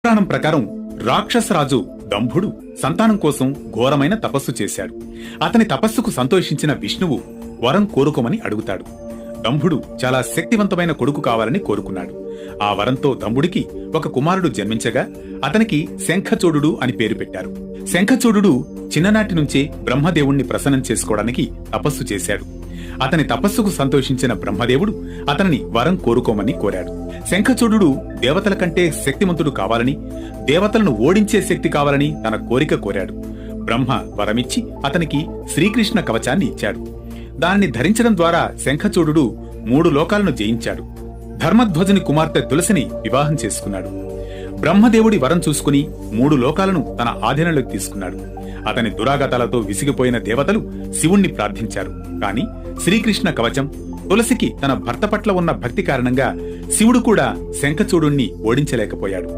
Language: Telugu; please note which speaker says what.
Speaker 1: పురాణం ప్రకారం రాక్షసరాజు దంభుడు సంతానం కోసం ఘోరమైన తపస్సు చేశాడు. అతని తపస్సుకు సంతోషించిన విష్ణువు వరం కోరుకోమని అడుగుతాడు. దంభుడు చాలా శక్తివంతమైన కొడుకు కావాలని కోరుకున్నాడు. ఆ వరంతో దంభుడికి ఒక కుమారుడు జన్మించగా అతనికి శంఖచూడు అని పేరు పెట్టారు. శంఖచూడు చిన్ననాటి నుంచే బ్రహ్మదేవుణ్ణి ప్రసన్నం చేసుకోవడానికి తపస్సు చేశాడు. అతని తపస్సుకు సంతోషించిన బ్రహ్మదేవుడు అతనిని వరం కోరుకోమని కోరాడు. శంఖచూడు దేవతల కంటే శక్తిమంతుడు కావాలని, దేవతలను ఓడించే శక్తి కావాలని తన కోరిక కోరాడు. బ్రహ్మ వరమిచ్చి అతనికి శ్రీకృష్ణ కవచాన్ని ఇచ్చాడు. దానిని ధరించడం ద్వారా శంఖచూడు 3 లోకాలను జయించాడు. ధర్మధ్వజుని కుమార్తె తులసిని వివాహం చేసుకున్నాడు. బ్రహ్మదేవుడి వరం చూసుకుని 3 లోకాలను తన ఆధీనంలోకి తీసుకున్నాడు. అతని దురాగతాలతో విసిగిపోయిన దేవతలు శివుణ్ణి ప్రార్థించారు. కాని శ్రీకృష్ణ కవచం, తులసికి తన భర్త పట్ల ఉన్న భక్తి కారణంగా శివుడు కూడా శంఖచూడుణ్ణి ఓడించలేకపోయాడు.